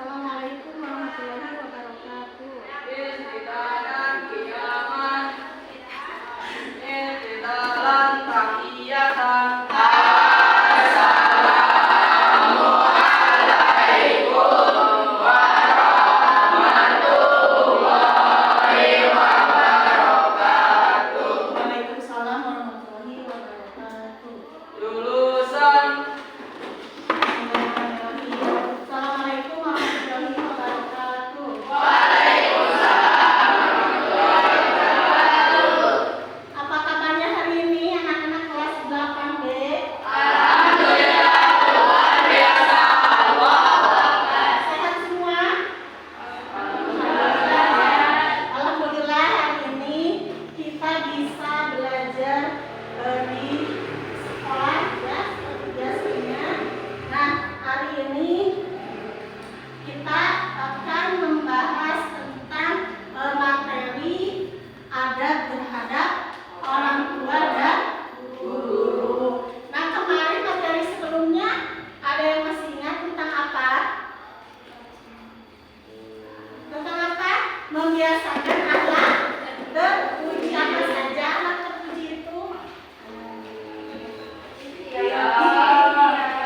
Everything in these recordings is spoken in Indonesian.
Assalamualaikum warahmatullahi wabarakatuh. Waalaikumsalam warahmatullahi wabarakatuh. Assalamualaikum warahmatullahi wabarakatuh. Apa kabarnya hari ini anak-anak kelas 8B? Sehat semua? Alhamdulillah hari ini kita bisa belajar di sekolah ya seperti biasanya. Nah, hari ini kita akan membahas tentang materi adab terhadap orang tua dan guru. Nah, kemarin materi sebelumnya ada yang masih ingat tentang apa? Tentang apa? Membiasakan akhlak terpuji. Apa saja akhlak terpuji itu?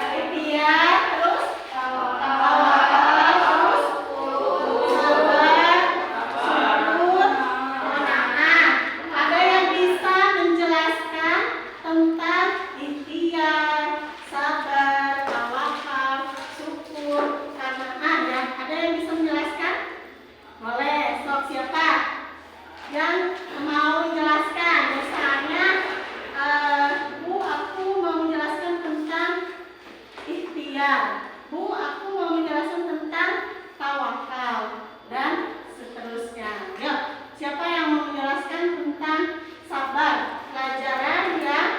Ikhtiar, terus tawakal, terus sabar, syukur, qanaah. Ada yang bisa menjelaskan tentang ikhtiar, sabar, tawakal, syukur, qanaah ya? Ada yang bisa menjelaskan? Boleh, sok siapa yang mau menjelaskan? Misalnya, Bu, aku mau menjelaskan tentang ikhtiar. Bu, aku mau menjelaskan tentang tawakal dan seterusnya. Yuk, siapa yang mau menjelaskan tentang sabar? Pelajaran yang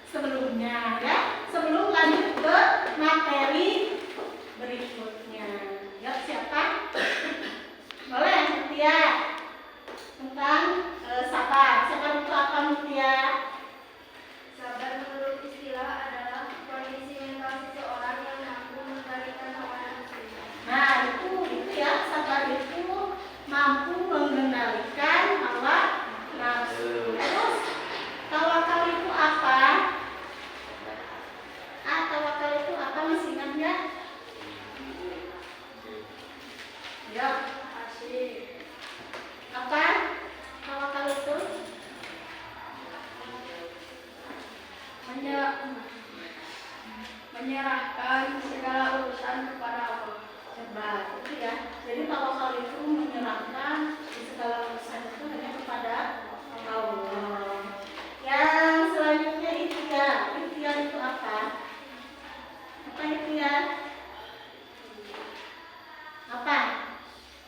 sebelumnya ya. Sebelum lanjut ke materi berikutnya. Yuk, siapa? Boleh, Mutia. Tentang sabar. Sabar itu apa, Mutia? Sabar menurut istilah adalah kondisi mental seseorang yang mampu mengendalikan hawa nafsu. Nah, itu ya, sabar itu mampu mengendalikan hawa nafsu. Terus tawakal itu apa? Tawakal itu apa, masih ingat nggak? Ya, apa? Tawakal itu Menyerahkan segala urusan kepada Allah. hebat, itu ya. Jadi tawakal itu menyerahkan segala urusan itu hanya kepada Allah. Yang selanjutnya ikhtiar. Ikhtiar itu apa? Apa ikhtiar? Apa?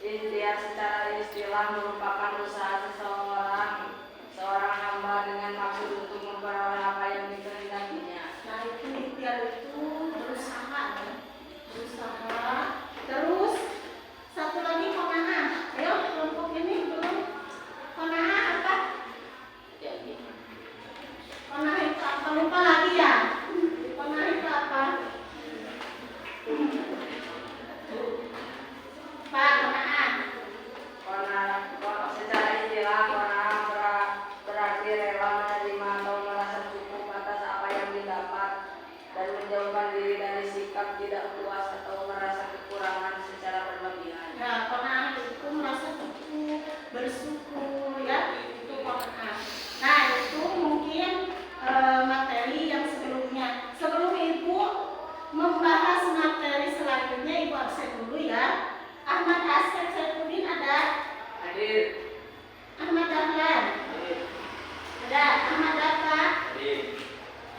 Ikhtiar secara istilah merupakan usaha seorang hamba dengan maksud untuk memperoleh apa yang dikehendakinya. Nah, itu ikhtiar itu berusaha ya. Berusaha. Terus satu lagi qanaah. Ayo kelompok ini belum. Qanaah apa? Qanaah itu apa? Lupa lagi ya. Qanaah itu apa? Pak, qanaah. Secara istilah berarti rela menerima atau merasa cukup atas apa yang didapat dan menjauhkan diri dari sikap tidak puas atau merasa kekurangan secara berlebihan. Ya, qanaah itu merasa cukup, bersyukur ya, itu qanaah. Nah, itu mungkin materi yang sebelumnya. Sebelum Ibu membahas materi selanjutnya, Ibu absen dulu ya. Ahmad Asep Saifuddin ada? Hadir. Ahmad Dahlan? Ada. Ahmad Dafa?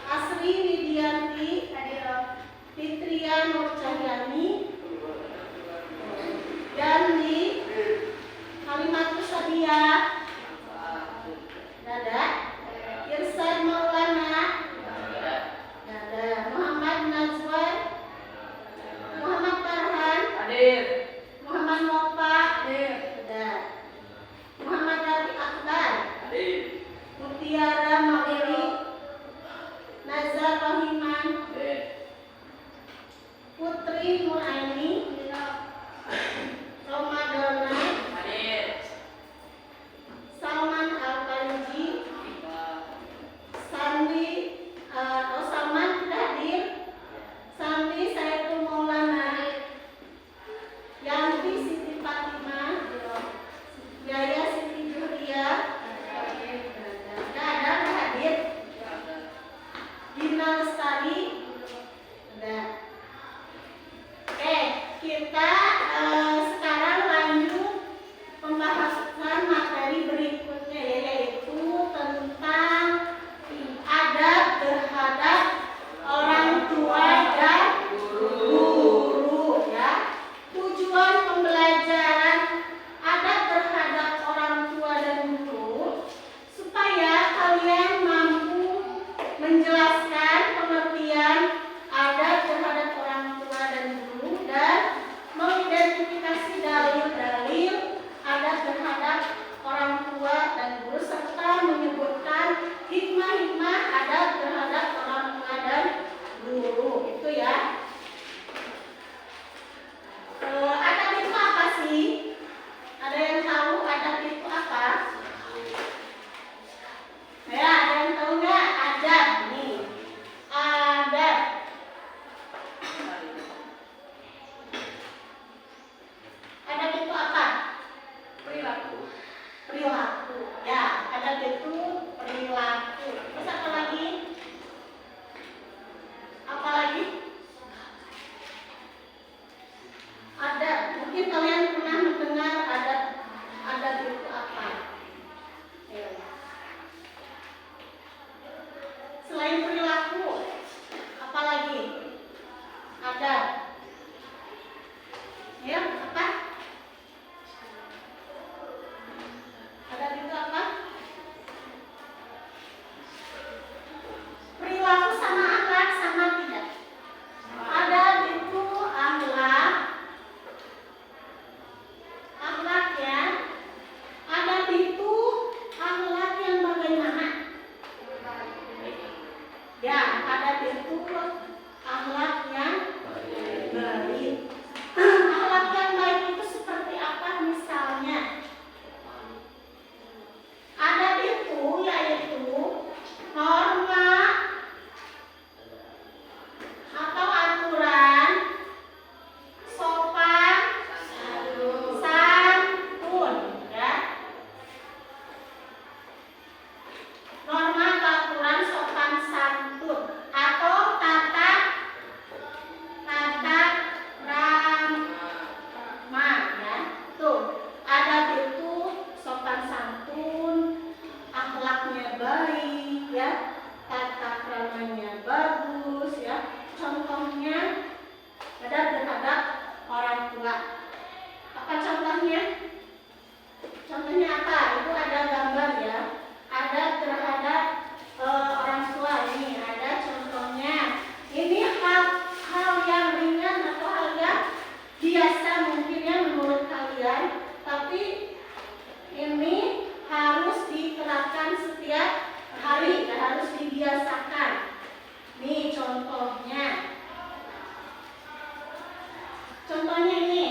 Asri Widianti? Fitria Nur Cahyani? Dandi? Kalimatus Sadia? Ada. Irsan Maulana? Ada. Muhammad Nazwan? Muhammad Farhan? Hadir. Muhammad Mofa? Ada. Muhammad Rafi Akbar? Hadir. Mutiara Mauli? Nazar Rohiman? Putri Muraini? kita sekarang lanjut pembahasan materi berikutnya, yaitu tentang adab terhadap orang tua dan guru, ya. Tujuan pembelajaran adab terhadap orang tua dan guru supaya kalian mampu menjelaskan pengertian adab terhadap orang tua dan guru dan mengidentifikasi dalil-dalil adab terhadap orang tua dan guru serta menyebutkan hikmah-hikmah adab terhadap orang tua dan guru. Itu ya. Adab itu apa sih? Ada yang tahu adab itu apa? Ya, ada yang tahu nggak adab nih? Adab. Adab itu apa? Perilaku. Perilaku. Ya, adab itu perilaku. Terus apa lagi? Apa lagi? Adab. Mungkin kalian pernah mendengar adab. Adab itu apa? Ayo. Selain perilaku, apa lagi? Adab. Ya, apa? Adab itu apa? Perilaku sama akhlak sama tidak? Adab itu akhlak. Akhlak ya. Adab itu akhlak yang bagaimana? Ya, adab itu akhlak yang baik. Akhlak yang baik itu seperti apa misalnya? Adab itu yaitu norma atau aturan sopan santun, ya. Norma atau aturan sopan santun atau tata krama, ya. Tuh, adab itu sopan santun, akhlaknya baik, ya, tata kramanya bagus, ya. Contohnya adab terhadap orang tua. Apa contohnya? Contohnya apa? Itu ada gambar ya. Adab terhadap orang tua ini ada contohnya. Ini hal yang ringan atau hal yang biasa mungkin ya menurut kalian, tapi ini harus diterapkan setiap hari, harus dibiasakan. Nih contohnya. Contohnya ini.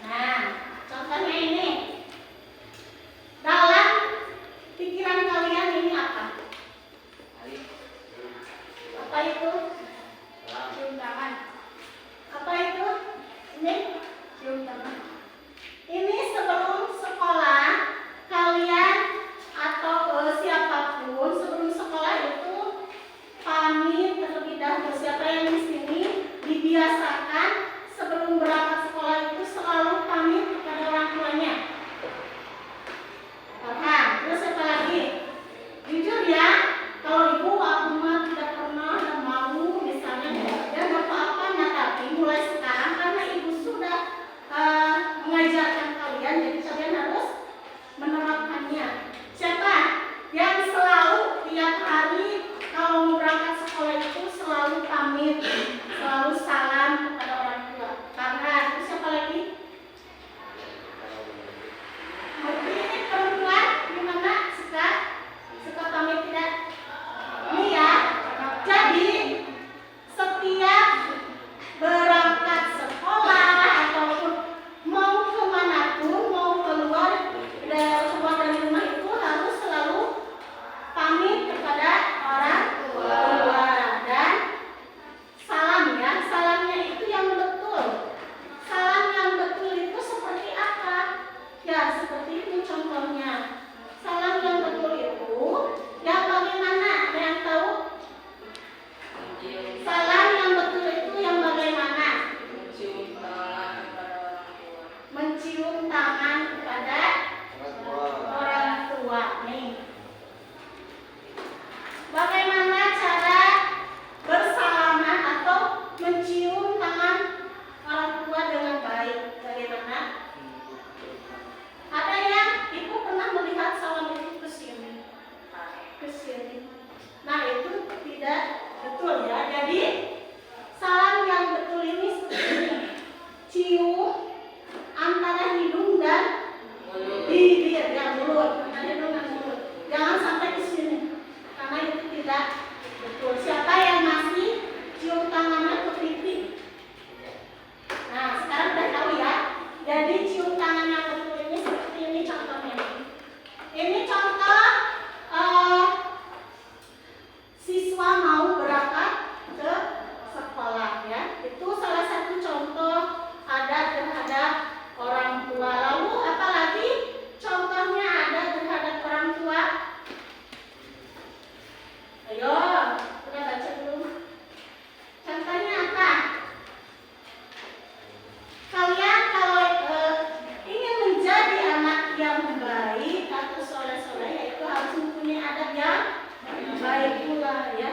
Nah, contohnya ini. Dalam pikiran baik pula ya.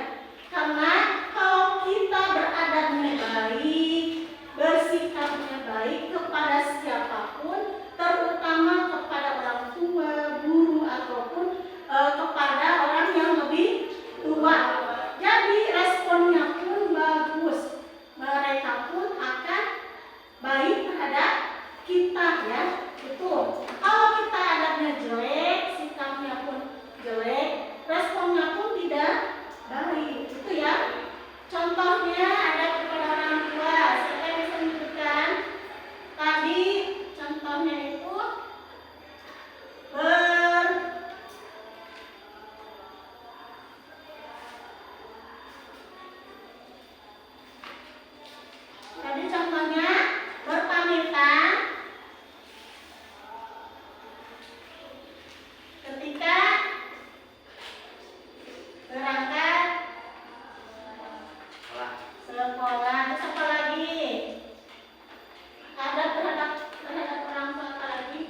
Karena kalau kita beradabnya baik, bersikapnya baik kepada siapapun, terutama kepada orang tua, guru ataupun kepada orang yang lebih tua. Jadi responnya pun bagus. Mereka pun akan baik terhadap kita ya. Itu. Kalau kita adabnya jelek, sikapnya pun jelek, responnya pun tidak baik. Itu ya. Contohnya ada kepada orang tua. Saya bisa menyebutkan tadi contohnya itu tadi contohnya berpamitan ketika berangkat sekolah. Terus apa lagi? Ada terhadap orang tua apa lagi?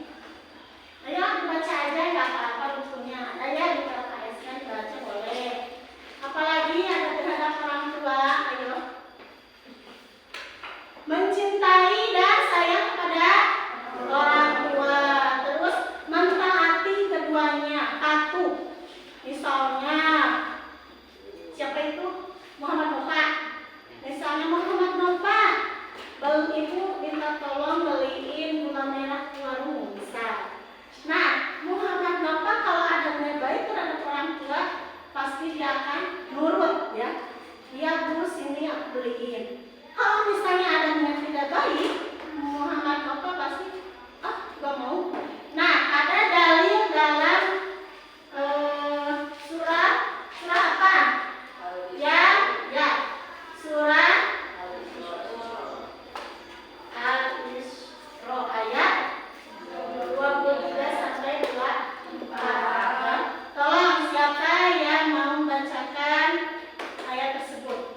Ayo dibaca aja, nggak apa-apa bukunya. Ada ya di LKS kan, baca boleh. Apalagi ada terhadap orang tua, ayo. Mencintai dan sayang kepada orang tua. Terus mentaati keduanya, patuh. Misalnya siapa itu? Muhammad Nova. Misalnya Muhammad Nova, ibu minta tolong beliin gula merah ke warung, bisa. Nah, Muhammad Nova kalau adabnya baik terhadap orang tua, pasti dia akan nurut ya. Dia Bu, sini aku beliin. Kalau misalnya adabnya tidak baik, Muhammad Nova pasti gak mau. Nah, ada dalil dalam surah apa? Ya, surah Al-Isra ayat 23 sampai 24. Tolong siapa yang mau membacakan ayat tersebut?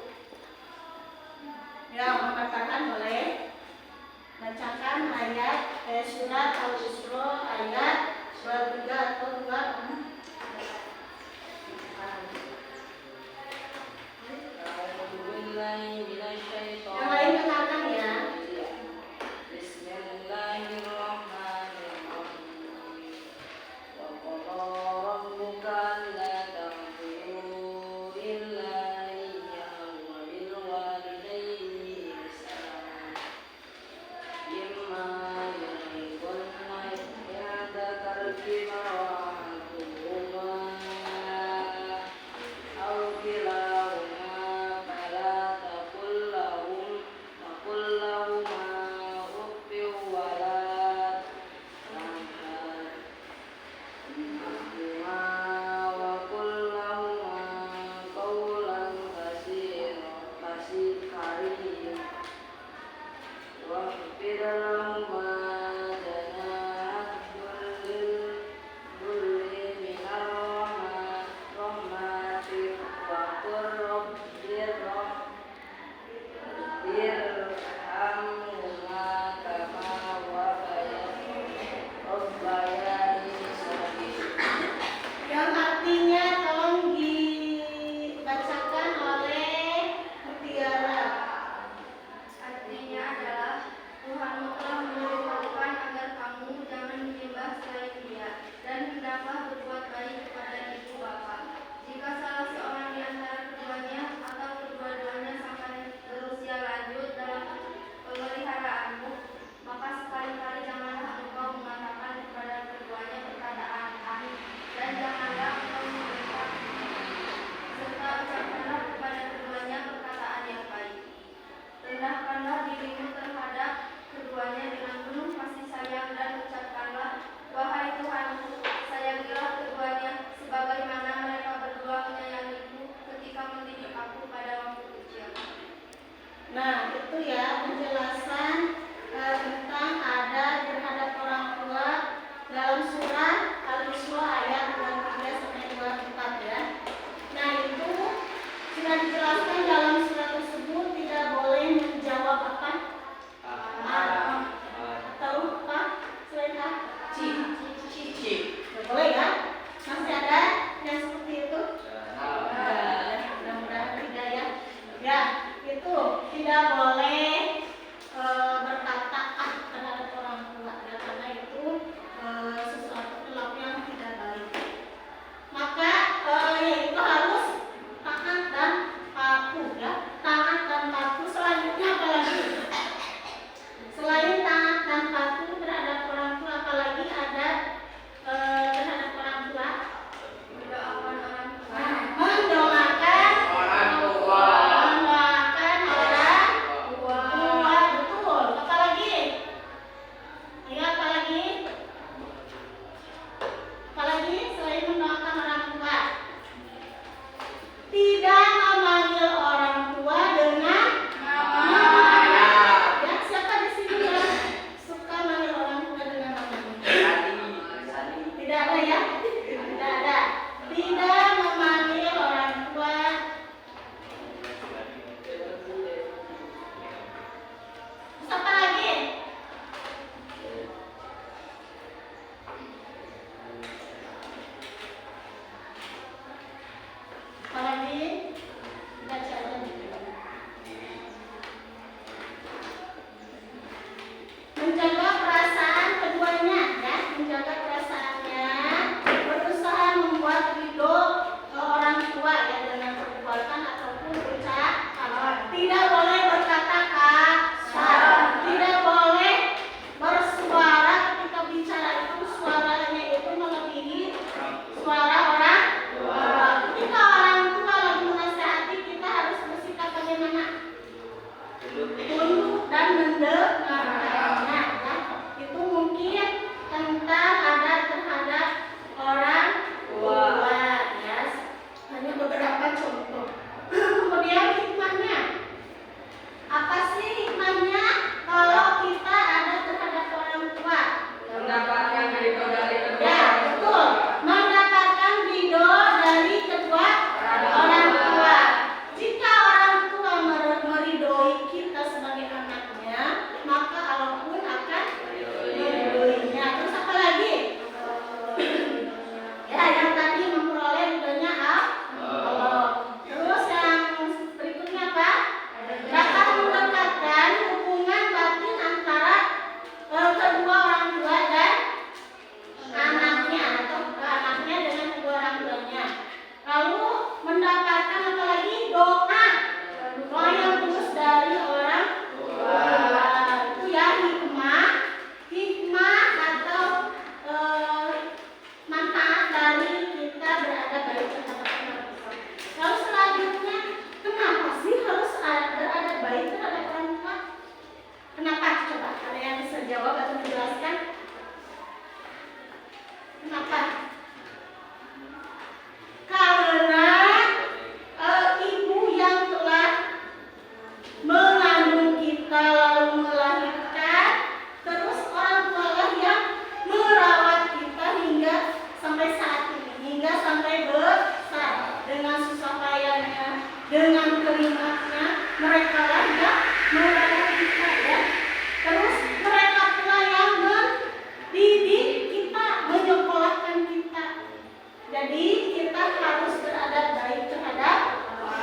kita harus beradab baik terhadap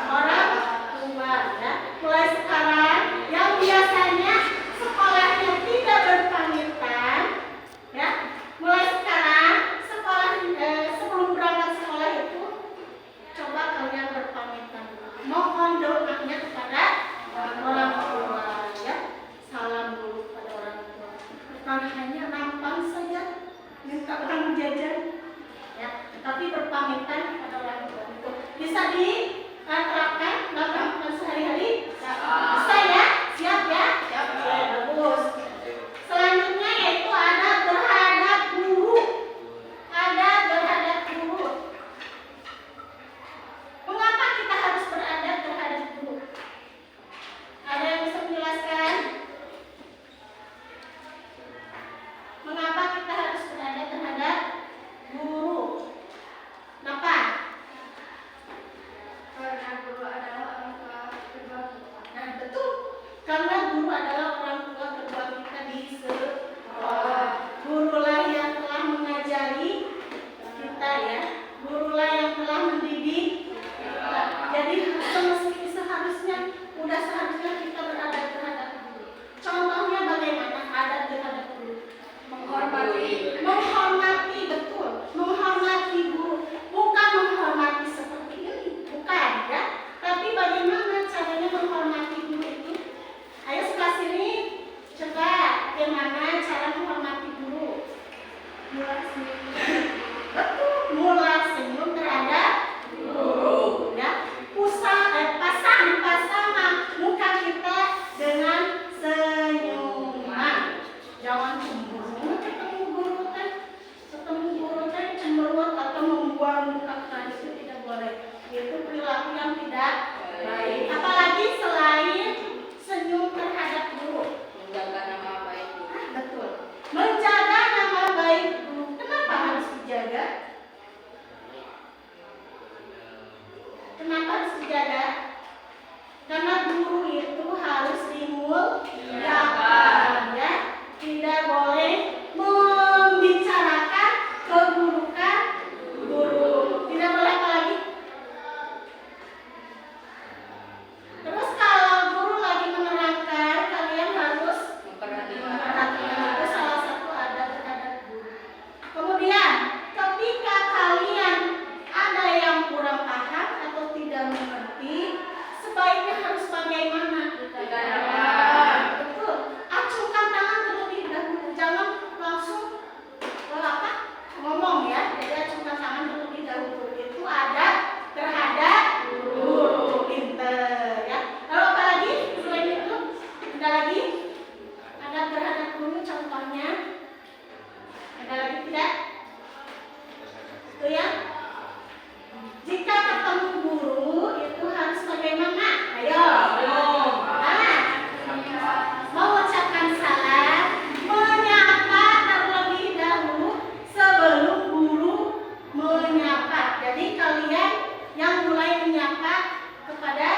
orang tua ya. Mulai sekarang yang biasanya sekolahnya tidak berpamitan ya, mulai sekarang sekolah sebelum berangkat sekolah itu coba kalian berpamitan. Mohon doanya kepada orang tua ya. Salam dulu pada orang tua. Bukan hanya nampan saja minta uang jajan ya, tapi berpamitan kepada orang tua itu bisa diterapkan dalam sehari-hari. Bisa ya? Siap ya? Siap. Bagus. Selanjutnya yaitu ada terhadap guru. Ada terhadap guru. Mengapa kita harus beradab terhadap guru? Ada yang bisa menjelaskan? Mengapa kita harus beradab terhadap guru? Kenapa? Karena guru adalah orang tua kedua kita. Nah, betul. Karena guru adalah orang tua kedua kita di sekolah. Gurulah yang telah mengajari kita ya. Gurulah yang telah mendidik kita. Jadi seharusnya kita beradab terhadap guru. Contohnya bagaimana adab terhadap guru? Menghormati, betul. Menghormati guru. Bukan menghormati seperti ini, bukan ya. Tapi bagaimana caranya menghormati guru itu? Ayo sebelah sini, coba bagaimana cara menghormati guru? Mulai senyum. Betul, mulai senyum terhadap guru ya. Pasang muka kita dengan senyuman. Jangan cemburu ketemu guru teh cemberut atau membuang muka kita, itu tidak boleh. Itu perilaku yang tidak baik. Apalagi selain senyum terhadap guru. Menjaga nama baik guru. Betul. Menjaga nama baik guru. Kenapa harus dijaga? Kenapa harus dijaga? Karena guru itu harus dimuliakan ya. Tidak boleh membicarakan keburukan guru. Tidak boleh apa lagi? Terus kalau guru lagi menerangkan, kalian harus memperhatikan. Itu salah satu adab terhadap guru. Kemudian, ketika kalian ada yang kurang paham atau tidak mengerti, sebaiknya harus bagaimana? Betul. Acungkan tangan terlebih dahulu. Jangan langsung ngomong ya. Jadi acungkan tangan terlebih dahulu. Itu adab terhadap guru. Pinter ya. Lalu apa lagi? Selain itu, ada lagi? Adab terhadap guru contohnya. Ada lagi tidak? Itu ya. Jika ketemu guru itu harus bagaimana? Ayo. Mengucapkan salam, menyapa terlebih dahulu sebelum guru menyapa. Jadi kalian yang mulai menyapa kepada